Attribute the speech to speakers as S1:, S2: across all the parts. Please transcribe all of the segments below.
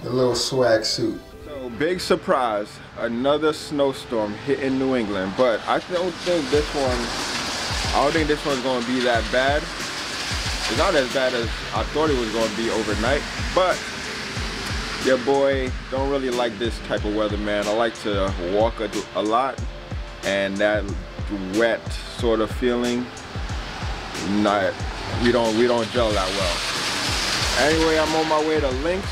S1: The little swag suit.
S2: So big surprise, another snowstorm hitting New England, but I don't think this one's gonna be that bad. It's not as bad as I thought it was gonna be overnight, but your boy don't really like this type of weather, man. I like to walk a lot, and that wet sort of feeling, we don't gel that well. Anyway, I'm on my way to Links,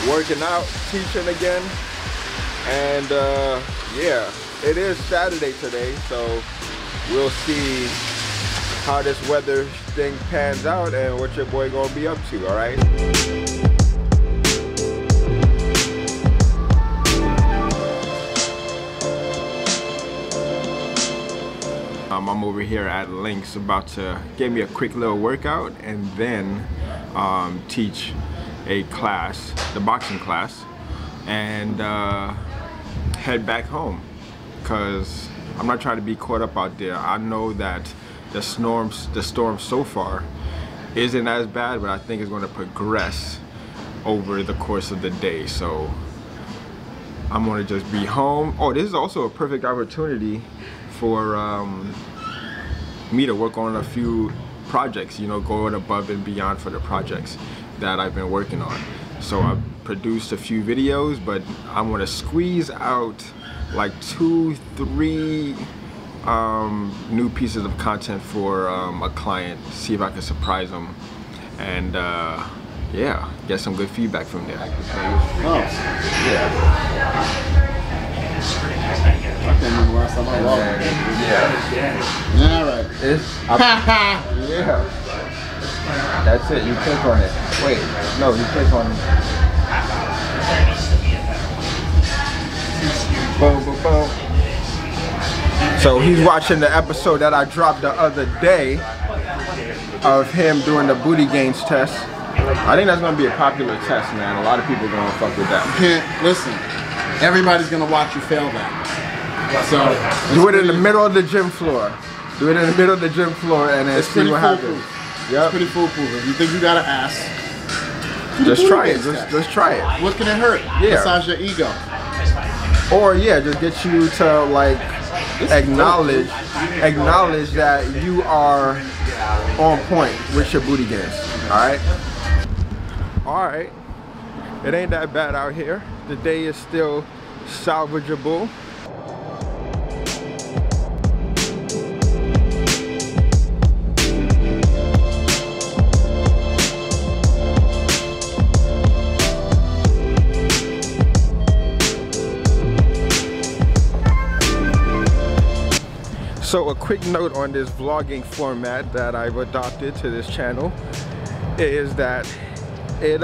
S2: working out, teaching again, and yeah, it is Saturday today, so we'll see how this weather thing pans out and what your boy gonna be up to, all right? I'm over here at Links about to give me a quick little workout and then teach a class, the boxing class, and head back home, because I'm not trying to be caught up out there. I know that the storm so far isn't as bad, but I think it's going to progress over the course of the day, so I'm going to just be home. Oh, this is also a perfect opportunity for me to work on a few projects, you know, going above and beyond for the projects that I've been working on. So I've produced a few videos, but I want to squeeze out like 2-3 new pieces of content for a client, see if I can surprise them, and yeah, get some good feedback from there.
S1: Oh, yeah. I can't remember last time I walked. Yeah. All right.
S2: Yeah. That's it. You click on it. Wait. No, you click on it. Boom, boom, boom. So he's watching the episode that I dropped the other day of him doing the booty gains test. I think that's gonna be a popular test, man. A lot of people are gonna fuck with that.
S1: You can't listen. Everybody's gonna watch you fail that. So
S2: do it in the middle of the gym floor. Do it in the middle of the gym floor and then see what happens.
S1: Yep. It's pretty foolproof. If you think you got an ass,
S2: just try it. Just try it.
S1: What can it hurt?
S2: Yeah.
S1: Besides your ego.
S2: Or yeah, just get you to like acknowledge that you are on point with your booty gains. Alright? Alright. It ain't that bad out here. The day is still salvageable. So a quick note on this vlogging format that I've adopted to this channel is that it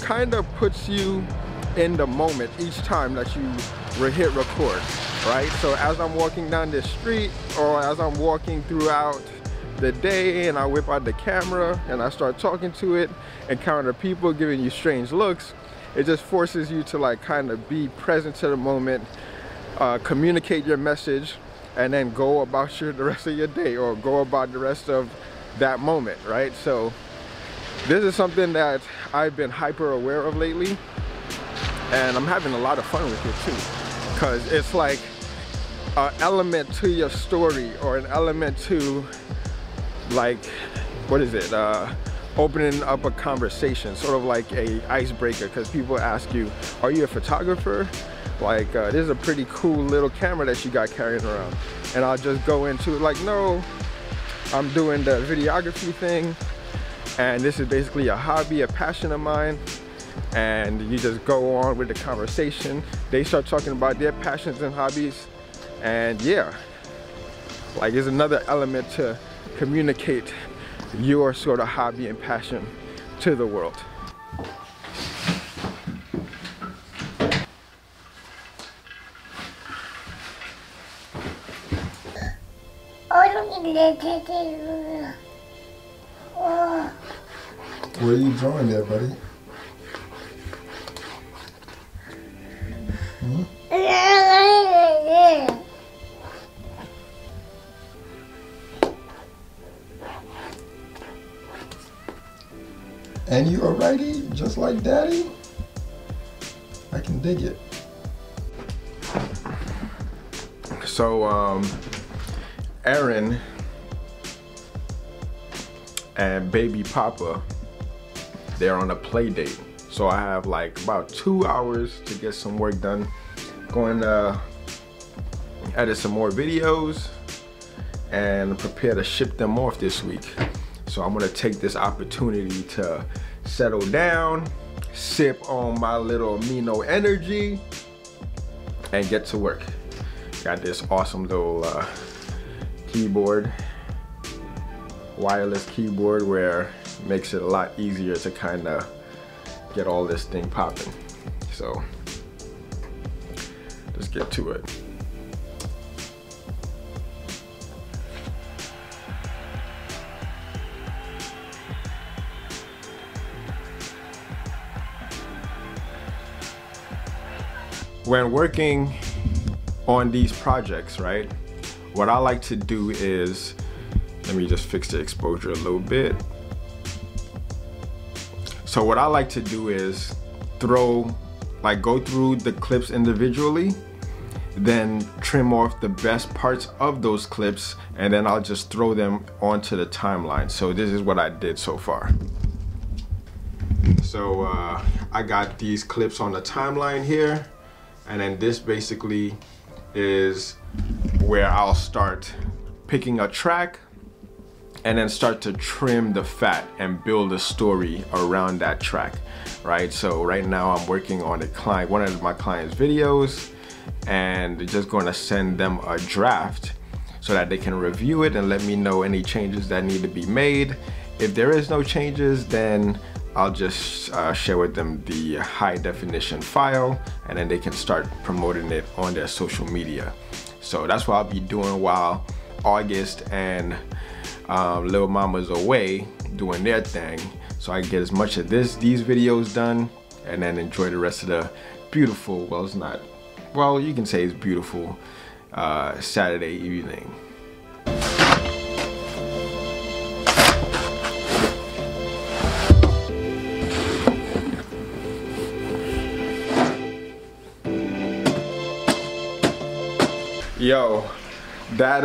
S2: kind of puts you in the moment each time that you hit record, right? So as I'm walking down this street or as I'm walking throughout the day and I whip out the camera and I start talking to it, encounter people giving you strange looks, it just forces you to like kind of be present to the moment, communicate your message, and then go about the rest of your day or go about the rest of that moment, right? So this is something that I've been hyper aware of lately, and I'm having a lot of fun with it too, because it's like an element to your story or an element to like, what is it? Opening up a conversation, sort of like a icebreaker, because people ask you, are you a photographer? Like, this is a pretty cool little camera that you got carrying around. And I'll just go into it like, no, I'm doing the videography thing, and this is basically a hobby, a passion of mine. And you just go on with the conversation. They start talking about their passions and hobbies, and yeah, like it's another element to communicate your sort of hobby and passion to the world.
S1: What are you drawing there, buddy? Hmm? And you a righty, just like Daddy?
S2: I can dig it. So Aaron and baby Papa, they're on a play date. So I have like about 2 hours to get some work done. Going to edit some more videos and prepare to ship them off this week. So I'm gonna take this opportunity to settle down, sip on my little amino energy, and get to work. Got this awesome little keyboard, wireless keyboard, where it makes it a lot easier to kind of get all this thing popping. So let's get to it. When working on these projects, right, what I like to do is, let me just fix the exposure a little bit. So what I like to do is go through the clips individually, then trim off the best parts of those clips, and then I'll just throw them onto the timeline. So this is what I did so far. So I got these clips on the timeline here, and then this basically is where I'll start picking a track and then start to trim the fat and build a story around that track, right? So right now I'm working on one of my client's videos, and just going to send them a draft so that they can review it and let me know any changes that need to be made. If there is no changes, then I'll just share with them the high definition file, and then they can start promoting it on their social media. So that's what I'll be doing while August and Lil Mama's away doing their thing, so I can get as much of these videos done and then enjoy the rest of the beautiful, well, it's not, well, you can say it's beautiful Saturday evening. Yo, that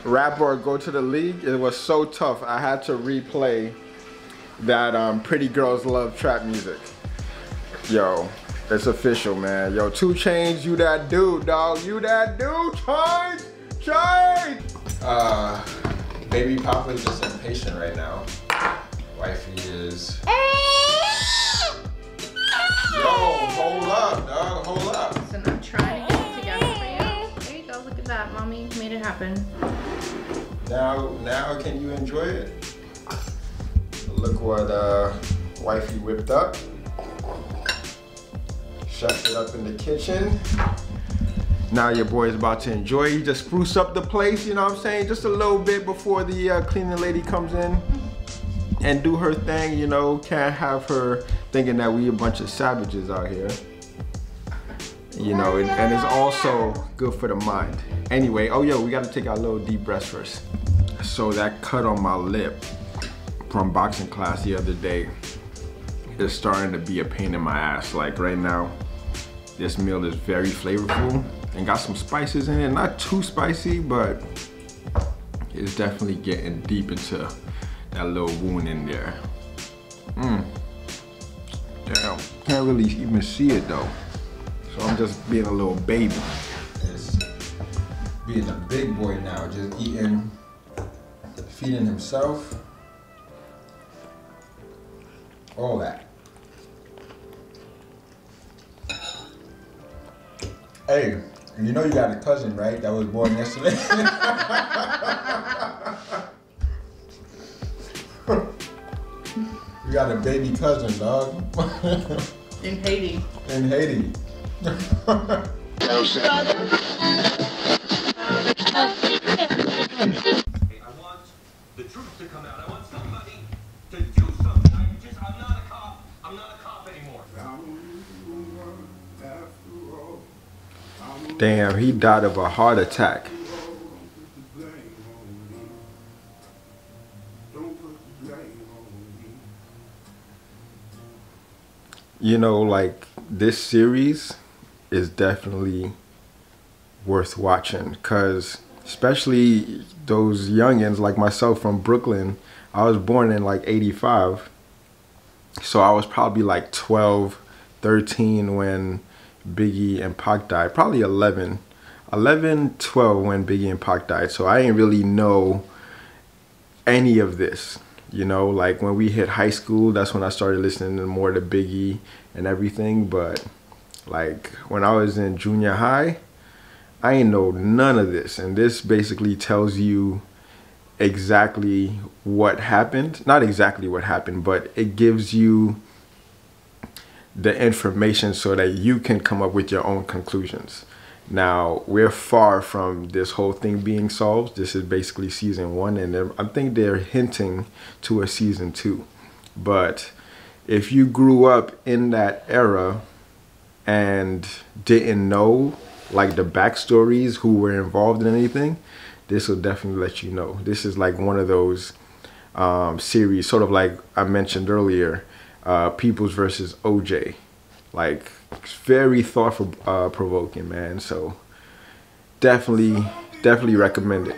S2: rapper Go to the League, it was so tough. I had to replay that Pretty Girls Love Trap Music. Yo, it's official, man. Yo, 2 Chainz, you that dude, dog. You that dude, Chainz. Baby Papa's just impatient right now. Wifey is. Yo, hold up, dog, hold up.
S3: Listen, I'm trying to get it together for you. There you go, look at that, mommy made it happen.
S2: Now can you enjoy it? Look what wifey whipped up. Chefed it up in the kitchen. Now your boy is about to enjoy. You just spruce up the place, you know what I'm saying? Just a little bit before the cleaning lady comes in and do her thing, you know. Can't have her thinking that we a bunch of savages out here. You know, and it's also good for the mind. Anyway, oh yo, we gotta take our little deep breaths first. So that cut on my lip from boxing class the other day is starting to be a pain in my ass. Like right now, this meal is very flavorful and got some spices in it. Not too spicy, but it's definitely getting deep into that little wound in there. Damn, can't really even see it though. So I'm just being a little baby. It's being a big boy now, just eating, feeding himself, all that. Hey, you know you got a cousin, right? That was born yesterday. You got a baby cousin, dog.
S3: In Haiti.
S2: In Haiti.
S4: I want the truth to come out. I want somebody to do something. I'm not a cop. I'm not a cop anymore.
S2: Damn, he died of a heart attack. You know, like this series is definitely worth watching, because especially those youngins like myself from Brooklyn, I was born in like 85, so I was probably like 12, 13 when Biggie and Pac died, probably 11, 12 when Biggie and Pac died. So I didn't really know any of this, you know. Like when we hit high school, that's when I started listening to more to Biggie and everything. But like when I was in junior high, I ain't know none of this. And this basically tells you exactly what happened. Not exactly what happened, but it gives you the information so that you can come up with your own conclusions. Now, we're far from this whole thing being solved. This is basically season 1, and I think they're hinting to a season 2. But if you grew up in that era and didn't know like the backstories, who were involved in anything, this will definitely let you know. This is like one of those series, sort of like I mentioned earlier, Peoples versus OJ. Like, it's very thoughtful provoking, man. So definitely recommend it.